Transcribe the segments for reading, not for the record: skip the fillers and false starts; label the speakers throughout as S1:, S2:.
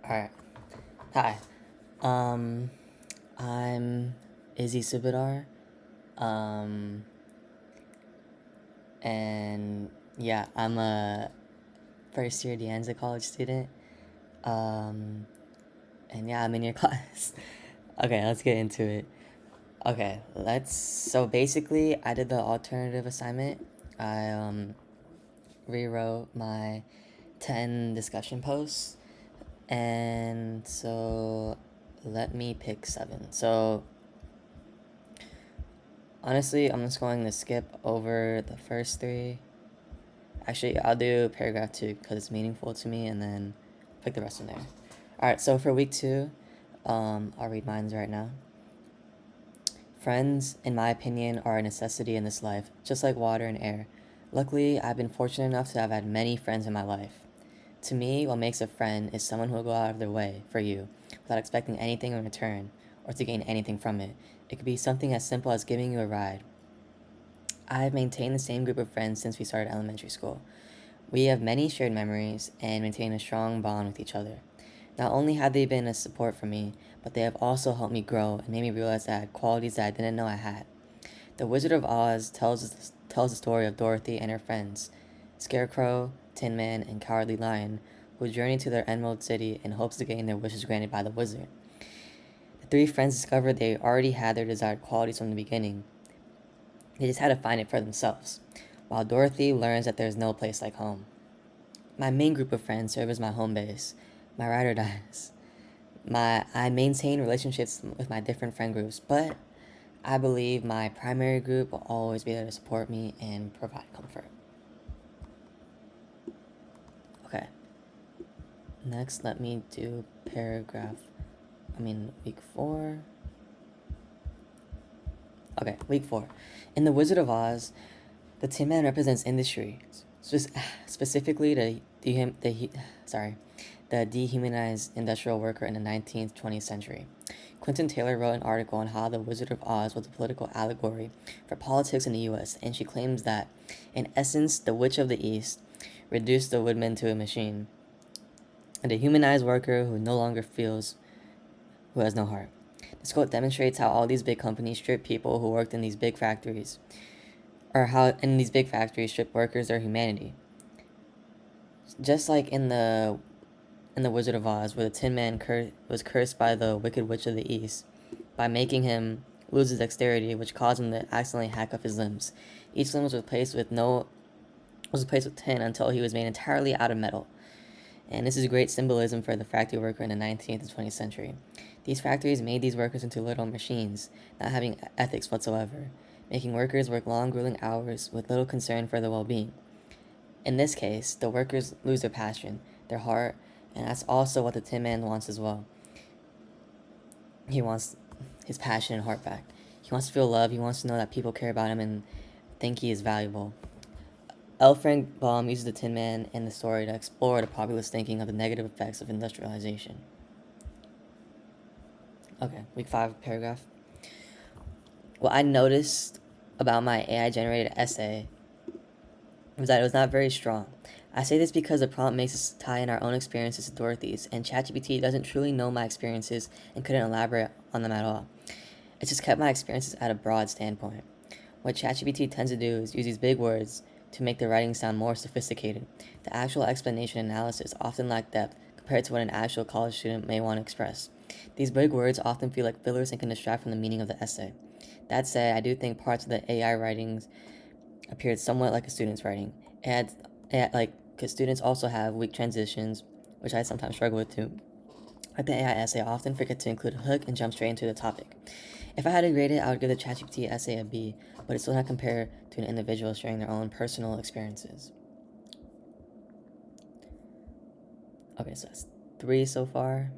S1: Alright. Hi. Um, I'm Izzy Subidar. Um, and yeah, I'm a first year De Anza college student. Um, and yeah, I'm in your class. Okay, let's get into it. Okay, so basically, I did the alternative assignment. I rewrote my 10 discussion posts, and so let me pick 7. So honestly, I'm just going to skip over the first 3. Actually, I'll do paragraph 2 because it's meaningful to me, and then pick the rest from there. Alright, so for week 2, I'll read mine right now. Friends, in my opinion, are a necessity in this life, just like water and air. Luckily, I've been fortunate enough to have had many friends in my life. To me, what makes a friend is someone who will go out of their way for you without expecting anything in return or to gain anything from it. It could be something as simple as giving you a ride. I have maintained the same group of friends since we started elementary school. We have many shared memories and maintain a strong bond with each other. Not only have they been a support for me, but they have also helped me grow and made me realize that I had qualities that I didn't know I had. The Wizard of Oz tells the story of Dorothy and her friends, Scarecrow, Tin Man, and Cowardly Lion, who journey to their Emerald City in hopes of getting their wishes granted by the wizard. The 3 friends discovered they already had their desired qualities from the beginning. They just had to find it for themselves, while Dorothy learns that there is no place like home. My main group of friends serve as my home base, my ride or dies. I maintain relationships with my different friend groups, but I believe my primary group will always be there to support me and provide comfort. Okay. Next, let me do week 4. Okay, week 4. In The Wizard of Oz, the Tin Man represents industry, specifically the dehumanized industrial worker in the 19th, 20th century. Quentin Taylor wrote an article on how The Wizard of Oz was a political allegory for politics in the US, and she claims that, in essence, the Witch of the East reduced the woodman to a machine, a dehumanized worker who no longer feels, who has no heart. This quote demonstrates how all these big companies strip people who worked in these big factories, or how in these big factories strip workers their humanity. Just like in the Wizard of Oz, where the Tin Man was cursed by the Wicked Witch of the East by making him lose his dexterity, which caused him to accidentally hack off his limbs. Each limb was replaced with tin until he was made entirely out of metal. And this is great symbolism for the factory worker in the 19th and 20th century. These factories made these workers into little machines, not having ethics whatsoever, making workers work long, grueling hours with little concern for their well-being. In this case, the workers lose their passion, their heart, and that's also what the Tin Man wants as well. He wants his passion and heart back. He wants to feel love. He wants to know that people care about him and think he is valuable. L. Frank Baum uses the Tin Man in the story to explore the populist thinking of the negative effects of industrialization. Okay, week 5 paragraph. What I noticed about my AI-generated essay was that it was not very strong. I say this because the prompt makes us tie in our own experiences to Dorothy's, and ChatGPT doesn't truly know my experiences and couldn't elaborate on them at all. It just kept my experiences at a broad standpoint. What ChatGPT tends to do is use these big words to make the writing sound more sophisticated. The actual explanation and analysis often lack depth compared to what an actual college student may want to express. These big words often feel like fillers and can distract from the meaning of the essay. That said, I do think parts of the AI writings appeared somewhat like a student's writing. Because students also have weak transitions, which I sometimes struggle with too. Like the AI essay, I often forget to include a hook and jump straight into the topic. If I had to grade it, I would give the ChatGPT essay a B, but it's still not compared to an individual sharing their own personal experiences. Okay, so that's 3 so far.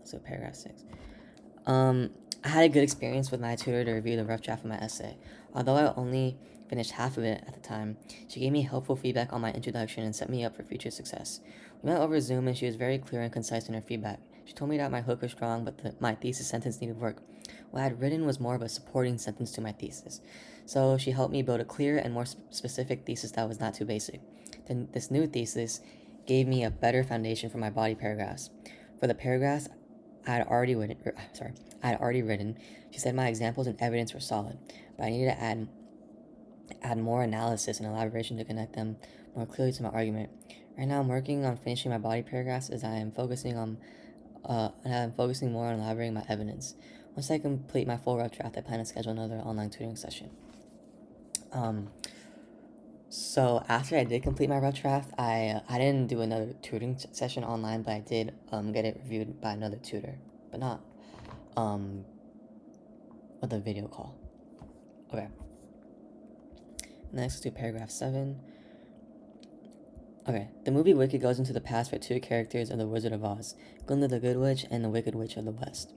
S1: So paragraph 6. I had a good experience with my tutor to review the rough draft of my essay. Although I only finished half of it at the time, she gave me helpful feedback on my introduction and set me up for future success. We met over Zoom and she was very clear and concise in her feedback. She told me that my hook was strong, but my thesis sentence needed work. What I had written was more of a supporting sentence to my thesis. So she helped me build a clear and more specific thesis that was not too basic. Then this new thesis gave me a better foundation for my body paragraphs. For the paragraphs I had already written, she said my examples and evidence were solid, but I needed to add more analysis and elaboration to connect them more clearly to my argument. Right now, I'm working on finishing my body paragraphs as I am focusing more on elaborating my evidence. Once I complete my full rough draft, I plan to schedule another online tutoring session. So after I did complete my rough draft, I didn't do another tutoring session online, but I did get it reviewed by another tutor, but not with a video call. Okay. Next, let's do paragraph 7. Okay, the movie Wicked goes into the past for two characters of The Wizard of Oz, Glinda the Good Witch and the Wicked Witch of the West.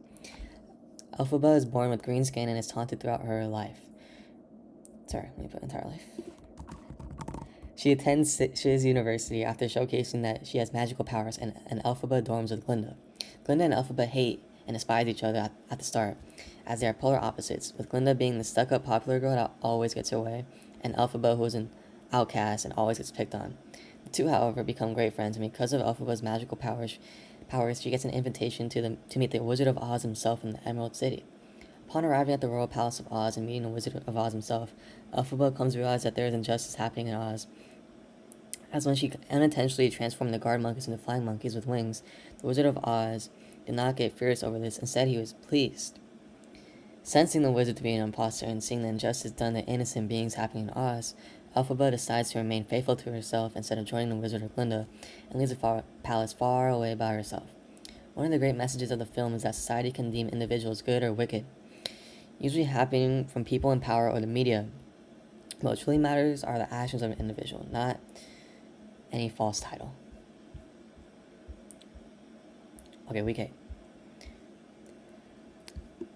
S1: Elphaba is born with green skin and is taunted throughout her life. Entire life. She attends Shiz University after showcasing that she has magical powers, and Elphaba dorms with Glinda. Glinda and Elphaba hate and despise each other at the start, as they are polar opposites, with Glinda being the stuck-up popular girl that always gets her way, and Elphaba who is an outcast and always gets picked on. The two, however, become great friends, and because of Elphaba's magical powers, she gets an invitation to meet the Wizard of Oz himself in the Emerald City. Upon arriving at the Royal Palace of Oz and meeting the Wizard of Oz himself, Elphaba comes to realize that there is injustice happening in Oz. As when she unintentionally transformed the guard monkeys into flying monkeys with wings, the Wizard of Oz did not get furious over this. Instead, he was pleased. Sensing the wizard to be an imposter and seeing the injustice done to innocent beings happening in Oz, Elphaba decides to remain faithful to herself instead of joining the Wizard of Glinda, and leaves the palace far away by herself. One of the great messages of the film is that society can deem individuals good or wicked, usually happening from people in power or the media. What truly matters are the actions of an individual, not any false title. Okay, week 8.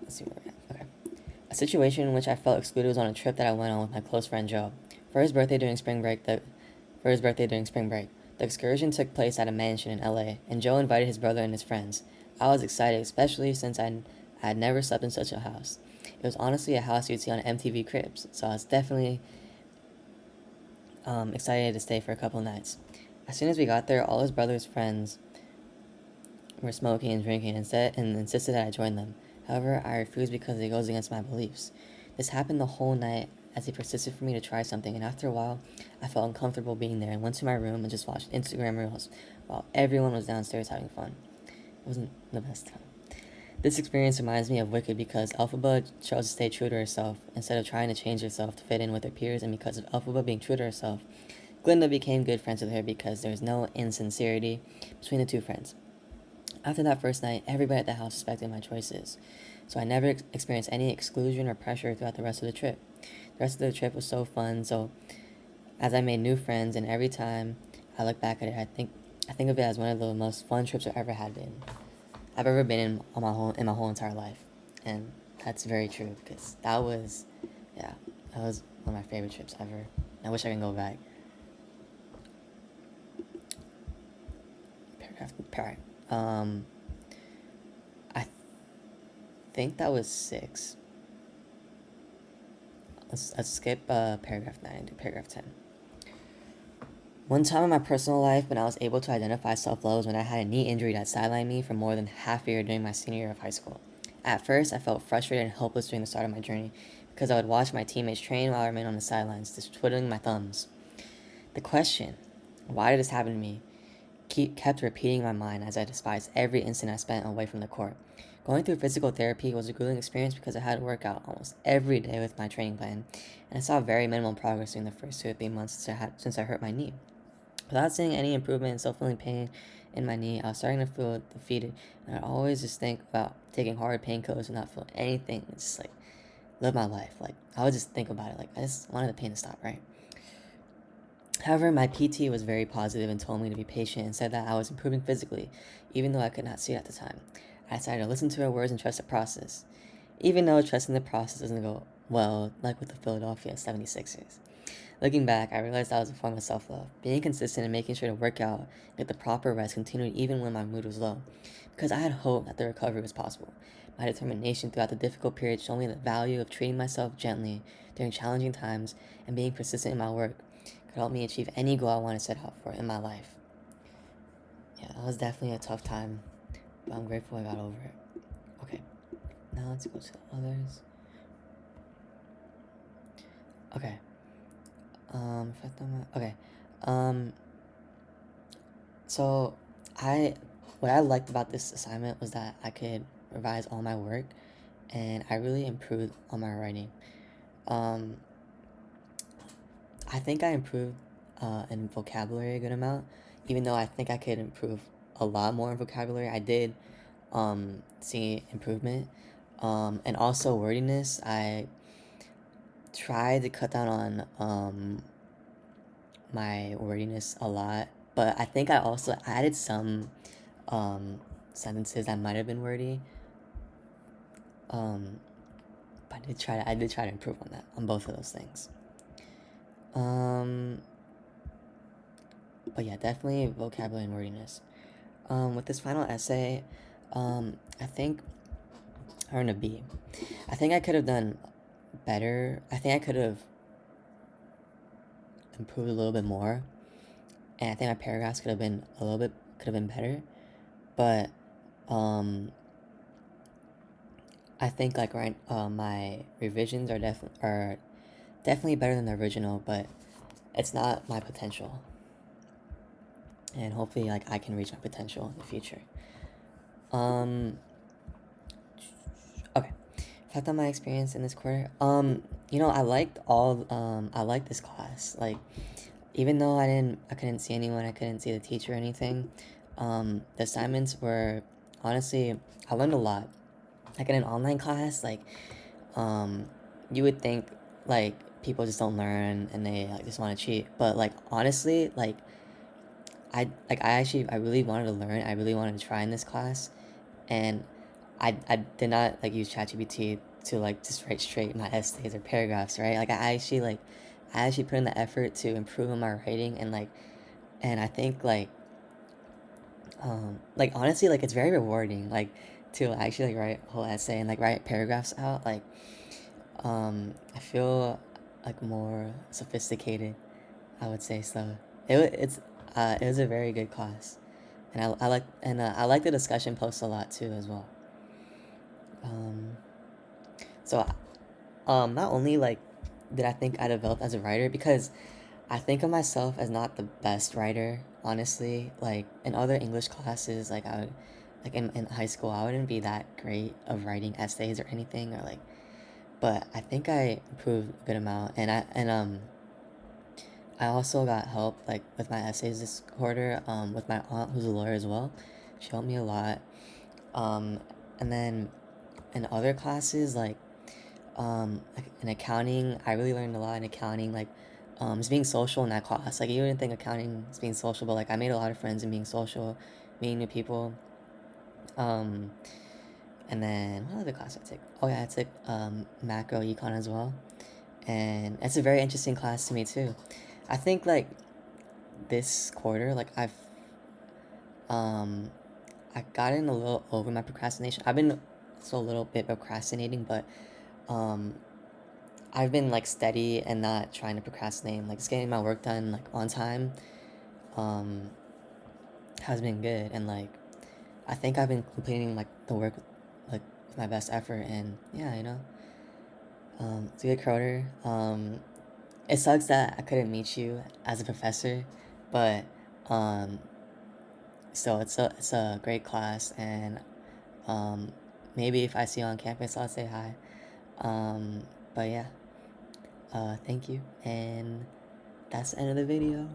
S1: Let's see where we're at. Okay. A situation in which I felt excluded was on a trip that I went on with my close friend Joe. For his birthday during spring break, the excursion took place at a mansion in LA, and Joe invited his brother and his friends. I was excited, especially since I had never slept in such a house. It was honestly a house you'd see on MTV Cribs, so I was definitely excited to stay for a couple nights. As soon as we got there, all his brother's friends were smoking and drinking and insisted that I join them. However, I refused because it goes against my beliefs. This happened the whole night as he persisted for me to try something, and after a while, I felt uncomfortable being there and went to my room and just watched Instagram Reels while everyone was downstairs having fun. It wasn't the best time. This experience reminds me of Wicked because Elphaba chose to stay true to herself instead of trying to change herself to fit in with her peers, and because of Elphaba being true to herself, Glinda became good friends with her because there was no insincerity between the two friends. After that first night, everybody at the house respected my choices, so I never experienced any exclusion or pressure throughout the rest of the trip. The rest of the trip was so fun, so as I made new friends, and every time I look back at it, I think of it as one of the most fun trips I've ever been in my whole entire life, and that's very true because that was one of my favorite trips ever. I wish I can go back. I think that was 6. Let's skip paragraph 9 and do paragraph 10. One time in my personal life when I was able to identify self-love was when I had a knee injury that sidelined me for more than half a year during my senior year of high school. At first, I felt frustrated and helpless during the start of my journey because I would watch my teammates train while I remained on the sidelines, just twiddling my thumbs. The question, why did this happen to me, kept repeating in my mind as I despised every instant I spent away from the court. Going through physical therapy was a grueling experience because I had to work out almost every day with my training plan, and I saw very minimal progress during the first 2 or 3 months since I hurt my knee. Without seeing any improvement and still feeling pain in my knee, I was starting to feel defeated, and I'd always just think about taking hard painkillers and not feel anything, and just live my life. I would just think about it, I just wanted the pain to stop, right? However, my PT was very positive and told me to be patient and said that I was improving physically, even though I could not see it at the time. I decided to listen to her words and trust the process, even though trusting the process doesn't go well, like with the Philadelphia 76ers. Looking back, I realized that was a form of self-love. Being consistent and making sure to work out and get the proper rest continued even when my mood was low, because I had hope that the recovery was possible. My determination throughout the difficult period showed me the value of treating myself gently during challenging times, and being persistent in my work could help me achieve any goal I want to set out for in my life. was definitely a tough time, but I'm grateful I got over it. Okay, now let's go to others. Okay. Okay. Um, so what I liked about this assignment was that I could revise all my work, and I really improved on my writing. Um, I think I improved in vocabulary a good amount, even though I think I could improve a lot more in vocabulary. I did see improvement, and also wordiness. I tried to cut down on my wordiness a lot, but I think I also added some sentences that might have been wordy. But I did try to improve on that, on both of those things. But yeah, definitely vocabulary and wordiness. With this final essay, I think I earned a B. I think I could have done better. I think I could have improved a little bit more, and I think my paragraphs could have been better. But I think like my revisions are definitely better than the original, but it's not my potential. And hopefully like I can reach my potential in the future. Okay. Reflect on my experience in this quarter. I liked this class. Like, even though I couldn't see anyone, I couldn't see the teacher or anything. The assignments were, honestly, I learned a lot. Like in an online class, like, you would think like people just don't learn and they like just want to cheat. But like honestly, like I really wanted to learn. I really wanted to try in this class, and I did not like use ChatGPT to like just write straight my essays or paragraphs, right? Like I actually put in the effort to improve on my writing, and I think like honestly like it's very rewarding like to actually like write a whole essay and like write paragraphs out. Like I feel like more sophisticated, I would say. So it was a very good class, and I like the discussion posts a lot too as well. Um, so not only like did I think I developed as a writer, because I think of myself as not the best writer, honestly. Like in other English classes, like I would, like in high school, I wouldn't be that great of writing essays or anything, or like, but I think I improved a good amount, and I also got help like with my essays this quarter, with my aunt who's a lawyer as well. She helped me a lot. Um, and then in other classes, like in accounting, I really learned a lot in accounting. Like, just being social in that class. Like you wouldn't think accounting is being social, but like I made a lot of friends in being social, meeting new people. Um, and then what other class I took? Oh yeah, I took macro econ as well, and it's a very interesting class to me too. I think like this quarter, like um I've gotten a little over my procrastination. I've been so a little bit procrastinating, but um I've been like steady and not trying to procrastinate, like just getting my work done like on time, um, has been good. And like I think I've been completing like the work like with my best effort, and yeah, it's a good quarter. It sucks that I couldn't meet you as a professor, but um, so it's a great class, and um, maybe if I see you on campus, I'll say hi. Um, but yeah, thank you, and that's the end of the video.